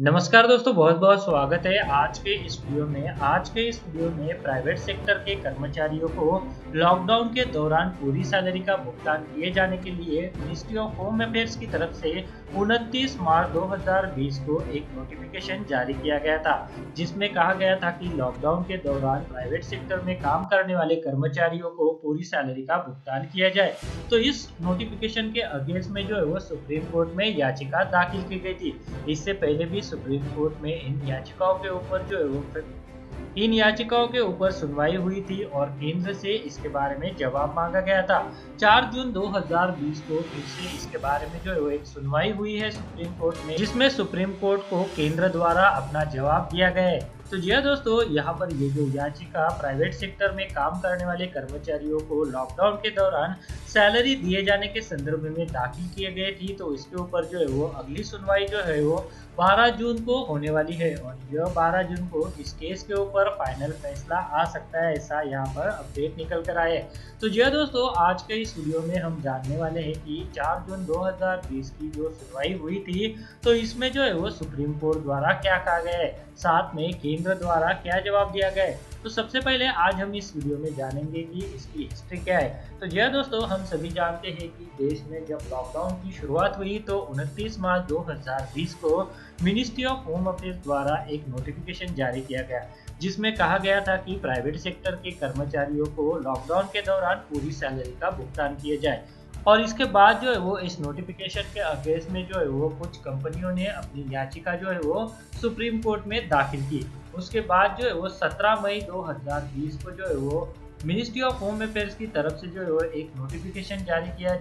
नमस्कार दोस्तों, बहुत बहुत स्वागत है आज के इस वीडियो में प्राइवेट सेक्टर के कर्मचारियों को लॉकडाउन के दौरान पूरी सैलरी का भुगतान किए जाने के लिए मिनिस्ट्री ऑफ होम अफेयर्स की तरफ से 29 मार्च 2020 को एक नोटिफिकेशन जारी किया गया था, जिसमें कहा गया था कि लॉकडाउन के दौरान प्राइवेट सेक्टर में काम करने वाले कर्मचारियों को पूरी सैलरी का भुगतान किया जाए। तो इस नोटिफिकेशन के अगेंस्ट में जो है वो सुप्रीम कोर्ट में याचिका दाखिल की गई थी। इससे पहले भी सुप्रीम कोर्ट में इन याचिकाओं के ऊपर सुनवाई हुई थी और केंद्र से इसके बारे में जवाब मांगा गया था। 4 जून 2020 को फिर से इसके बारे में जो है वो एक सुनवाई हुई है सुप्रीम कोर्ट में, जिसमें सुप्रीम कोर्ट को केंद्र द्वारा अपना जवाब दिया गया है। तो जी हाँ दोस्तों, यहाँ पर ये जो याचिका प्राइवेट सेक्टर में काम करने वाले कर्मचारियों को लॉकडाउन के दौरान सैलरी दिए जाने के संदर्भ में दाखिल किए गए थी, तो इसके ऊपर जो है वो अगली सुनवाई जो है वो 12 जून को होने वाली है और यह 12 जून को इस केस के ऊपर फाइनल फैसला आ सकता है, ऐसा यहाँ पर अपडेट निकल कर आए। तो जी हाँ दोस्तों, आज के इस वीडियो में हम जानने वाले हैं कि 4 जून 2020 की जो सुनवाई हुई थी, तो इसमें जो है वो सुप्रीम कोर्ट द्वारा क्या कहा गया है, साथ में केंद्र द्वारा क्या जवाब दिया गया है। तो सबसे पहले आज हम इस वीडियो में जानेंगे कि इसकी हिस्ट्री क्या है। तो जी हाँ दोस्तों, हम सभी जानते हैं कि देश में जब लॉकडाउन की शुरुआत हुई तो 29 मार्च 2020 को मिनिस्ट्री ऑफ होम अफेयर्स द्वारा एक नोटिफिकेशन जारी किया गया, जिसमें कहा गया था कि प्राइवेट सेक्टर के कर्मचारियों को लॉकडाउन के दौरान पूरी सैलरी का भुगतान किया जाए। और इसके बाद जो है वो इस नोटिफिकेशन के अगेंस्ट में जो है वो कुछ कंपनियों ने अपनी याचिका जो है वो सुप्रीम कोर्ट में दाखिल की। उसके बाद जो है वो 17 मई 2020 को जो है वो मिनिस्ट्री ऑफ होम अफेयर्स की तरफ से जो है वो एक नोटिफिकेशन जारी किया,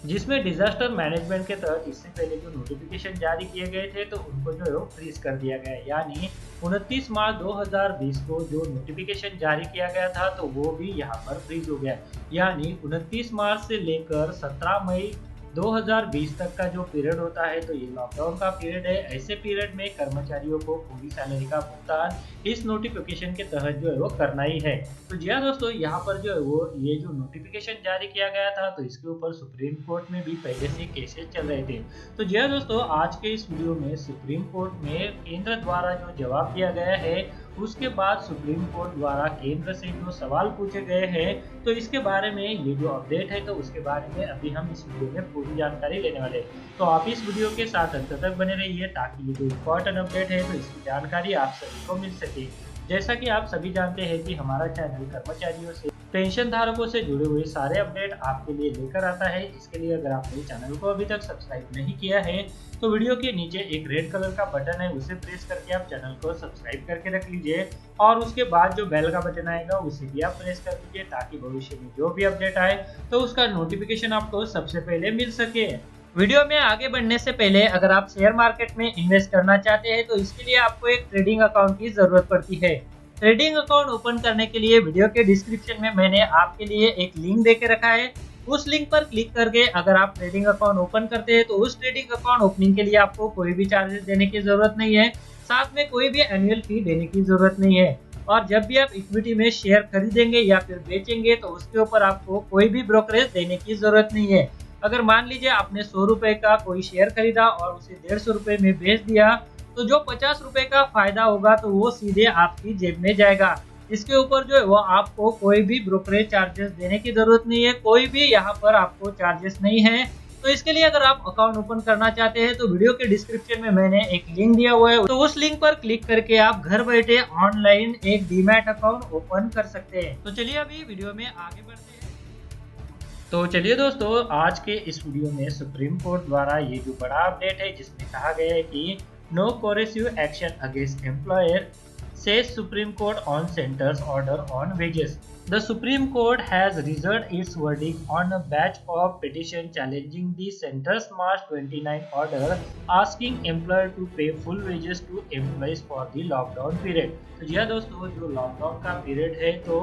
जिसमें डिजास्टर मैनेजमेंट के तहत इससे पहले जो नोटिफिकेशन जारी किए गए थे तो उनको जो है वो फ्रीज कर दिया गया। यानी 29 मार्च 2020 को जो नोटिफिकेशन जारी किया गया था तो वो भी यहाँ पर फ्रीज हो गया। यानी 29 मार्च से लेकर 17 मई 2020 तक का जो पीरियड होता है तो ये लॉकडाउन का पीरियड है। ऐसे पीरियड में कर्मचारियों को पूरी सैलरी का भुगतान इस नोटिफिकेशन के तहत जो है वो करना ही है। तो जी हाँ दोस्तों, यहाँ पर जो है वो ये जो नोटिफिकेशन जारी किया गया था तो इसके ऊपर सुप्रीम कोर्ट में भी पहले से केसेस चल रहे थे। तो जी हाँ दोस्तों, आज के इस वीडियो में सुप्रीम कोर्ट में केंद्र द्वारा जो जवाब दिया गया है, उसके बाद सुप्रीम कोर्ट द्वारा केंद्र से जो सवाल पूछे गए हैं, तो इसके बारे में ये जो अपडेट है तो उसके बारे में अभी हम इस वीडियो में पूरी जानकारी लेने वाले हैं। तो आप इस वीडियो के साथ अंत तक बने रहिए ताकि ये जो इम्पोर्टेंट अपडेट है तो इसकी जानकारी आप सभी को मिल सके। जैसा कि आप सभी जानते हैं कि हमारा चैनल कर्मचारियों से पेंशन धारकों से जुड़े हुए सारे अपडेट आपके लिए लेकर आता है। इसके लिए अगर आपने चैनल को अभी तक सब्सक्राइब नहीं किया है तो वीडियो के नीचे एक रेड कलर का बटन है, उसे प्रेस करके आप चैनल को सब्सक्राइब करके रख लीजिए और उसके बाद जो बेल का बटन आएगा उसे भी आप प्रेस कर लीजिए ताकि भविष्य में जो भी अपडेट आए तो उसका नोटिफिकेशन आपको सबसे पहले मिल सके। वीडियो में आगे बढ़ने से पहले अगर आप शेयर मार्केट में इन्वेस्ट करना चाहते हैं तो इसके लिए आपको एक ट्रेडिंग अकाउंट की जरूरत पड़ती है। ट्रेडिंग अकाउंट ओपन करने के लिए वीडियो के डिस्क्रिप्शन में मैंने आपके लिए एक लिंक दे के रखा है। उस लिंक पर क्लिक करके अगर आप ट्रेडिंग अकाउंट ओपन करते हैं तो उस ट्रेडिंग अकाउंट ओपनिंग के लिए आपको कोई भी चार्जेस देने की जरूरत नहीं है, साथ में कोई भी एनुअल फी देने की जरूरत नहीं है। और जब भी आप इक्विटी में शेयर खरीदेंगे या फिर बेचेंगे तो उसके ऊपर आपको कोई भी ब्रोकरेज देने की जरूरत नहीं है। अगर मान लीजिए आपने 100 रुपए का कोई शेयर खरीदा और उसे 150 रुपए में बेच दिया तो जो 50 रुपए का फायदा होगा तो वो सीधे आपकी जेब में जाएगा। इसके ऊपर जो है वो आपको कोई भी ब्रोकरेज चार्जेस देने की जरूरत नहीं है, कोई भी यहाँ पर आपको चार्जेस नहीं है। तो इसके लिए अगर आप अकाउंट ओपन करना चाहते हैं तो वीडियो के डिस्क्रिप्शन में मैंने एक लिंक दिया हुआ है, तो उस लिंक पर क्लिक करके आप घर बैठे ऑनलाइन एक डीमैट अकाउंट ओपन कर सकते हैं। तो चलिए अभी वीडियो में आगे बढ़ते हैं। तो चलिए दोस्तों, आज के इस वीडियो में सुप्रीम कोर्ट द्वारा ये जो बड़ा अपडेट है जिसमें कहा गया है कि no coercive action against employer says Supreme Court on center's order on wages. The Supreme Court has reserved its verdict on a batch of petitions challenging the center's March 29 order asking employer to pay full wages to employees for the lockdown period. तो जी हाँ दोस्तों, जो lockdown का period है तो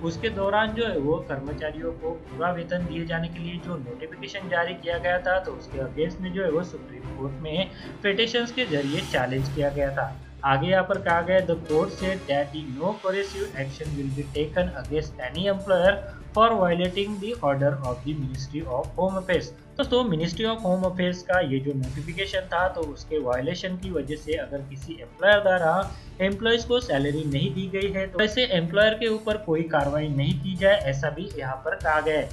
उसके दौरान जो है वो कर्मचारियों को पूरा वेतन दिए जाने के लिए जो नोटिफिकेशन जारी किया गया था तो उसके अगेंस्ट में जो है वो सुप्रीम कोर्ट में पिटिशंस के जरिए चैलेंज किया गया था। आगे यहाँ पर कहा गया the court said that no coercive action will be taken against any employer for violating the order of the ministry of home affairs. दोस्तों मिनिस्ट्री ऑफ होम अफेयर्स का ये जो नोटिफिकेशन था तो उसके वायलेशन की वजह से अगर किसी एम्प्लॉयर द्वारा एम्प्लॉयज को सैलरी नहीं दी गई है तो ऐसे एम्प्लॉयर के ऊपर कोई कार्रवाई नहीं की जाए, ऐसा भी यहाँ पर कहा गया है।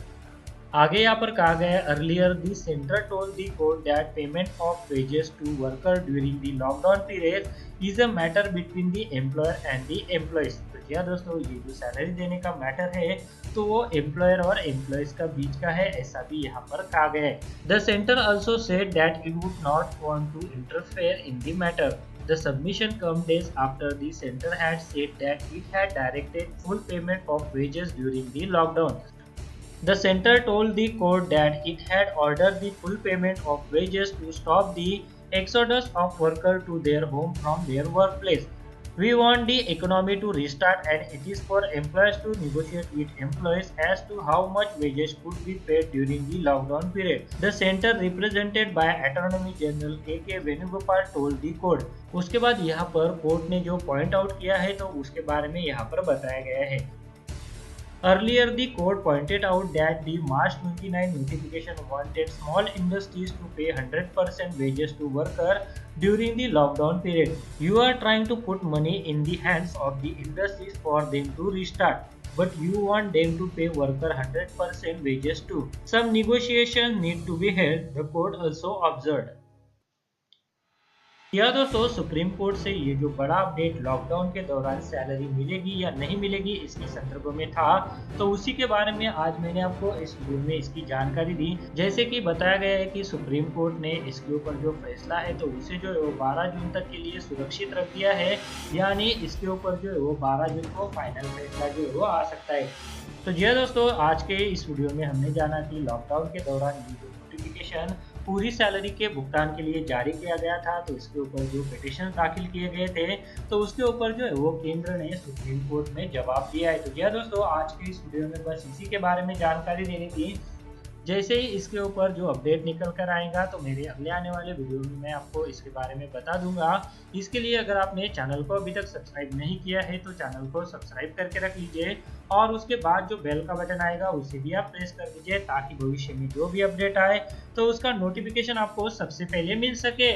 आगे यहाँ पर कहा गया है earlier the centre told the court that payment of wages to worker during the lockdown period is a matter between the employer and the employees. तो क्या दोस्तों ये जो सैलरी देने का मैटर है तो वो एम्प्लॉयर और एम्प्लॉयज का बीच का है, ऐसा भी यहाँ पर कहा गया है। The centre also said that it would not want to interfere in the matter. The submission come days after the center had said that it had directed full payment of wages during the lockdown. The center told the court that it had ordered the full payment of wages to stop the exodus of workers to their home from their workplace. We want the economy to restart and it is for employers to negotiate with employees as to how much wages could be paid during the lockdown period. The center represented by Attorney General A.K. Venugopal told the court. उसके बाद यहाँ पर court ने जो point out किया है तो उसके बारे में यहाँ पर बताया गया है। Earlier, the court pointed out that the March 29 notification wanted small industries to pay 100% wages to workers during the lockdown period. You are trying to put money in the hands of the industries for them to restart, but you want them to pay workers 100% wages too. Some negotiations need to be held, the court also observed. या दोस्तों supreme court से ये जो बड़ा update lockdown के दौरान salary मिलेगी या नहीं मिलेगी इसके संदर्भ में था तो उसी के बारे में आज मैंने आपको इस वीडियो में इसकी जानकारी दी। जैसे कि बताया गया है कि सुप्रीम कोर्ट ने इसके ऊपर जो फैसला है तो उसे जो है वो 12 जून तक के लिए सुरक्षित रख दिया है, यानी इसके ऊपर जो है वो 12 जून को फाइनल फैसला जो है वो आ सकता है। तो जी दोस्तों आज के इस वीडियो में हमने जाना कि लॉकडाउन के दौरान ये जो नोटिफिकेशन पूरी सैलरी के भुगतान के लिए जारी किया गया था तो इसके ऊपर जो पिटीशन दाखिल किए गए थे तो उसके ऊपर जो है वो केंद्र ने सुप्रीम कोर्ट में जवाब दिया है। तो जी दोस्तों आज के इस वीडियो में बस इसी के बारे में जानकारी देनी थी। जैसे ही इसके ऊपर जो अपडेट निकल कर आएगा तो मेरे अगले आने वाले वीडियो में मैं आपको इसके बारे में बता दूंगा। इसके लिए अगर आपने चैनल को अभी तक सब्सक्राइब नहीं किया है तो चैनल को सब्सक्राइब करके रख लीजिए और उसके बाद जो बेल का बटन आएगा उसे भी आप प्रेस कर दीजिए ताकि भविष्य में जो भी अपडेट आए तो उसका नोटिफिकेशन आपको सबसे पहले मिल सके।